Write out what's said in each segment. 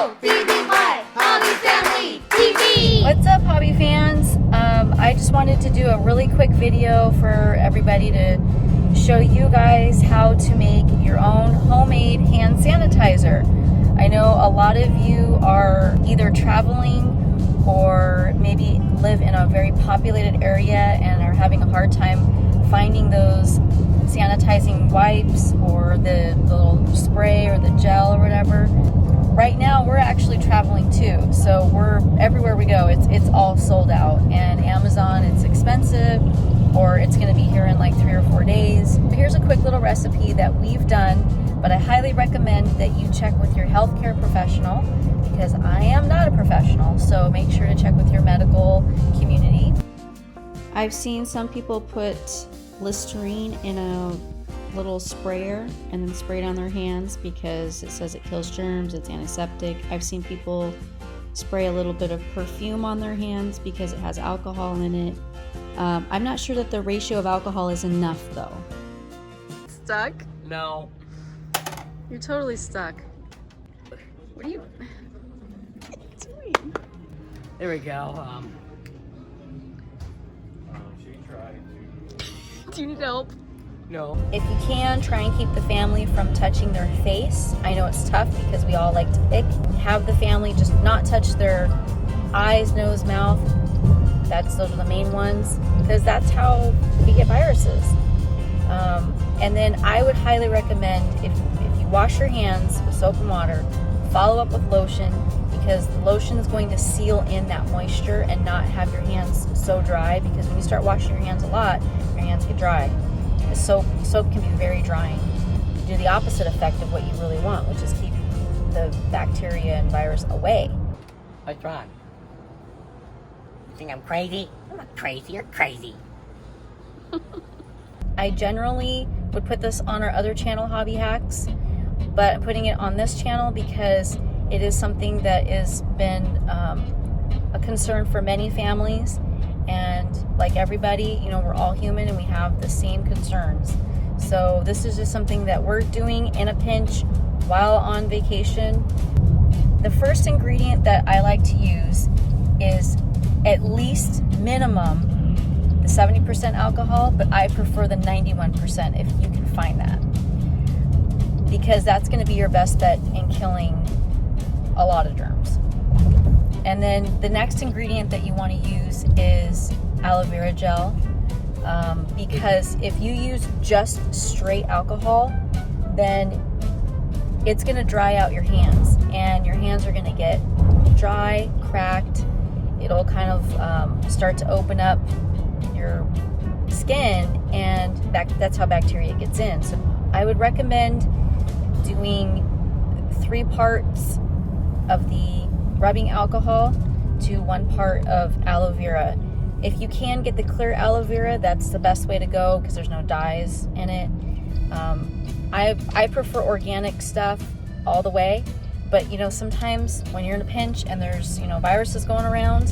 HobbyMom Hobby Family TV. What's up, hobby fans? I just wanted to do a really quick video for everybody to show you guys how to make your own homemade hand sanitizer. I know a lot of you are either traveling or maybe live in a very populated area and are having a hard time finding those sanitizing wipes or the little spray or the gel or whatever. Right now we're actually traveling too, so we're everywhere we go, it's all sold out. And Amazon, it's expensive, or it's going to be here in like 3 or 4 days. Here's a quick little recipe that we've done, but I highly recommend that you check with your healthcare professional, because I am not a professional, so make sure to check with your medical community. I've seen some people put Listerine in a little sprayer and then spray it on their hands because it says it kills germs, it's antiseptic. I've seen people spray a little bit of perfume on their hands because it has alcohol in it. I'm not sure that the ratio of alcohol is enough though. Stuck? No. You're totally stuck. What are you doing? There we go. Do you need help? No. If you can, try and keep the family from touching their face. I know it's tough because we all like to pick. Have the family just not touch their eyes, nose, mouth. Those are the main ones, because that's how we get viruses. And then I would highly recommend, if you wash your hands with soap and water, follow up with lotion, because the lotion is going to seal in that moisture and not have your hands so dry, because when you start washing your hands a lot, your hands get dry. The soap can be very drying. You do the opposite effect of what you really want, which is keep the bacteria and virus away. What's wrong? You think I'm crazy? I'm not crazy, you're crazy. I generally would put this on our other channel, Hobby Hacks, but I'm putting it on this channel because it is something that has been a concern for many families. And like everybody, you know, we're all human and we have the same concerns. So this is just something that we're doing in a pinch while on vacation. The first ingredient that I like to use is at least minimum the 70% alcohol, but I prefer the 91% if you can find that, because that's going to be your best bet in killing a lot of germs. And then the next ingredient that you want to use is aloe vera gel, because if you use just straight alcohol, then it's going to dry out your hands, and your hands are going to get dry, cracked. It'll kind of start to open up your skin, and that's how bacteria gets in. So I would recommend doing 3 parts of the rubbing alcohol to 1 part of aloe vera. If you can get the clear aloe vera, that's the best way to go, because there's no dyes in it. I prefer organic stuff all the way, but you know, sometimes when you're in a pinch and there's, you know, viruses going around,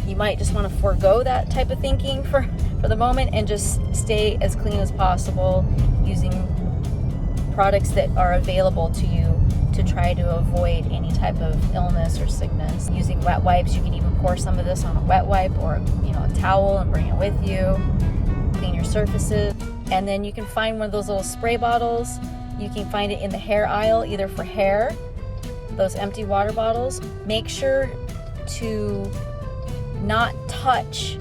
you might just want to forego that type of thinking for the moment and just stay as clean as possible using products that are available to you to try to avoid any type of illness or sickness. Using wet wipes, you can even pour some of this on a wet wipe or, you know, a towel and bring it with you. Clean your surfaces. And then you can find one of those little spray bottles. You can find it in the hair aisle, either for hair, those empty water bottles. Make sure to not touch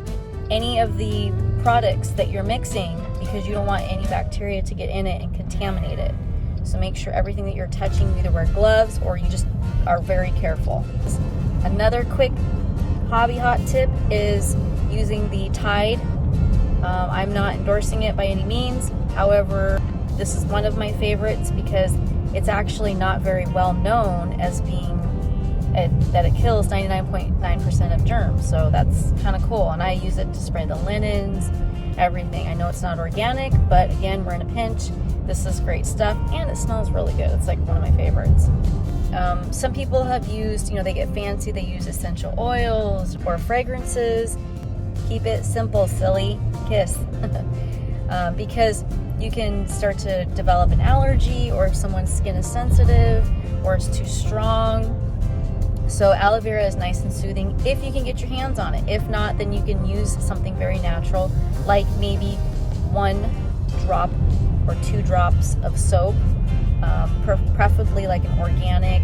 any of the products that you're mixing, because you don't want any bacteria to get in it and contaminate it. So make sure everything that you're touching, you either wear gloves or you just are very careful. Another quick hobby hot tip is using the Tide. I'm not endorsing it by any means. However, this is one of my favorites because it's actually not very well known as being that it kills 99.9% of germs. So that's kind of cool. And I use it to spray the linens, everything. I know it's not organic, but again, we're in a pinch. This is great stuff, and it smells really good. It's like one of my favorites. Some people have used, you know, they get fancy, they use essential oils or fragrances. Keep it simple, silly. Kiss. Because you can start to develop an allergy, or if someone's skin is sensitive or it's too strong, So aloe vera is nice and soothing if you can get your hands on it. If not, then you can use something very natural, like maybe 1 drop or 2 drops of soap, preferably like an organic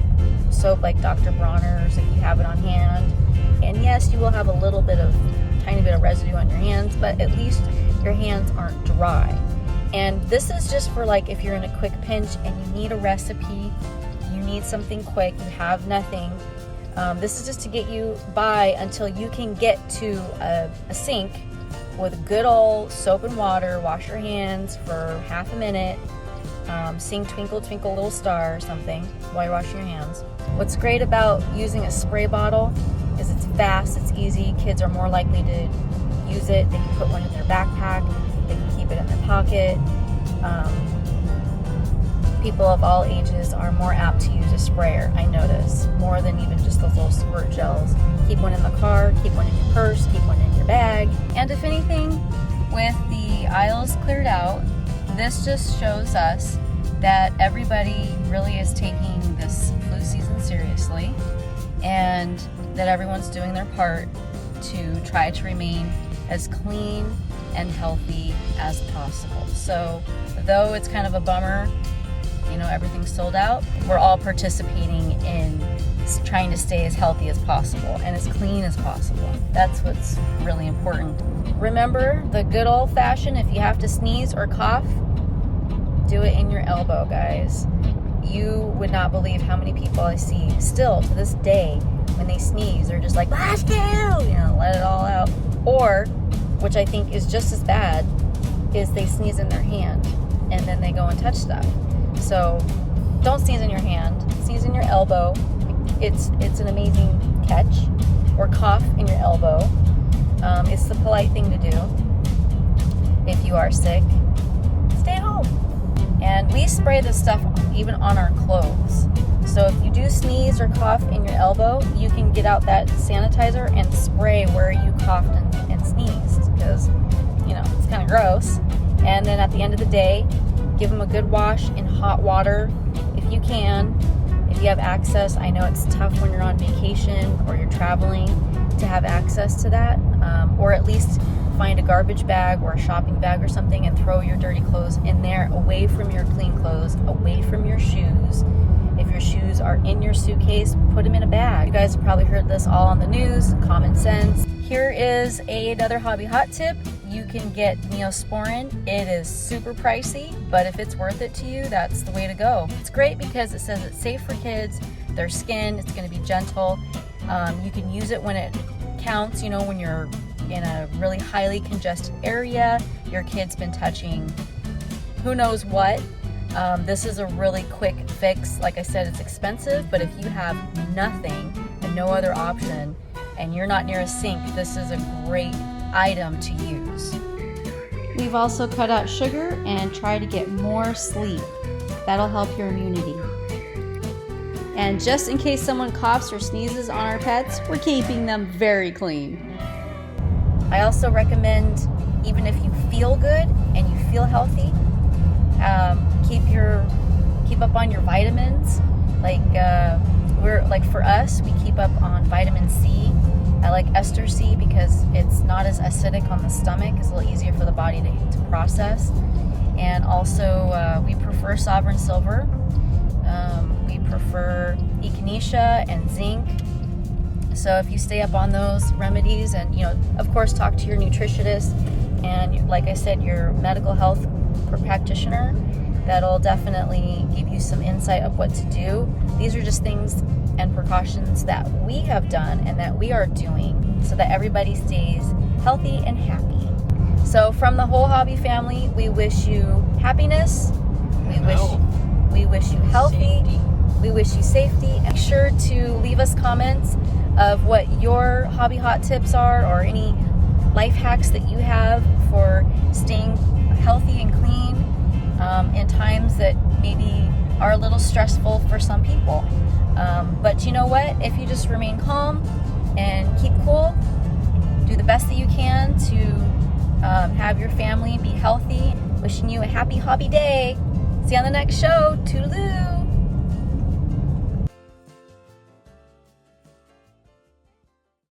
soap like Dr. Bronner's if you have it on hand. And yes, you will have a little bit of, tiny bit of residue on your hands, but at least your hands aren't dry. And this is just for like if you're in a quick pinch and you need a recipe, you need something quick, you have nothing. This is just to get you by until you can get to a sink with good old soap and water, wash your hands for half a minute, sing Twinkle Twinkle Little Star or something while you're washing your hands. What's great about using a spray bottle is it's fast, it's easy, kids are more likely to use it, they can put one in their backpack, they can keep it in their pocket. People of all ages are more apt to use a sprayer, I notice, more than even just those little squirt gels. Keep one in the car, keep one in your purse, keep one in your bag. And if anything, with the aisles cleared out, this just shows us that everybody really is taking this flu season seriously and that everyone's doing their part to try to remain as clean and healthy as possible. So though it's kind of a bummer, you know, everything's sold out, we're all participating in trying to stay as healthy as possible and as clean as possible. That's what's really important. Remember the good old fashioned, if you have to sneeze or cough, do it in your elbow, guys. You would not believe how many people I see still to this day when they sneeze, they're just like, blast you, let it all out. Or, which I think is just as bad, is they sneeze in their hand and then they go and touch stuff. So don't sneeze in your hand, sneeze in your elbow. It's an amazing catch. Or cough in your elbow. It's the polite thing to do. If you are sick, stay home. And we spray this stuff even on our clothes. So if you do sneeze or cough in your elbow, you can get out that sanitizer and spray where you coughed and sneezed, because, it's kind of gross. And then at the end of the day, give them a good wash in hot water if you can. If you have access, I know it's tough when you're on vacation or you're traveling to have access to that, or at least find a garbage bag or a shopping bag or something and throw your dirty clothes in there, away from your clean clothes, away from your shoes. If your shoes are in your suitcase, put them in a bag. You guys have probably heard this all on the news, common sense. Here is another hobby hot tip. You can get Neosporin. It is super pricey, but if it's worth it to you, that's the way to go. It's great because it says it's safe for kids, their skin, it's going to be gentle. You can use it when it counts, when you're in a really highly congested area, your kid's been touching who knows what. This is a really quick fix. Like I said, it's expensive, but if you have nothing and no other option and you're not near a sink, this is a great item to use. We've also cut out sugar and try to get more sleep. That'll help your immunity. And just in case someone coughs or sneezes on our pets, we're keeping them very clean. I also recommend, even if you feel good and you feel healthy, keep up on your vitamins. For us, we keep up on vitamin C. I like ester C because it's not as acidic on the stomach. It's a little easier for the body to process. And also, we prefer Sovereign Silver. We prefer echinacea and zinc. So if you stay up on those remedies and, of course, talk to your nutritionist and, like I said, your medical health practitioner, that'll definitely give you some insight of what to do. These are just things and precautions that we have done and that we are doing so that everybody stays healthy and happy. So from the whole hobby family, we wish you happiness. We wish you healthy. Safety. We wish you safety. Make sure to leave us comments of what your hobby hot tips are, or any life hacks that you have for staying healthy and clean in times that maybe are a little stressful for some people. But you know what? If you just remain calm and keep cool, do the best that you can to have your family be healthy. Wishing you a happy hobby day. See you on the next show. Toodaloo.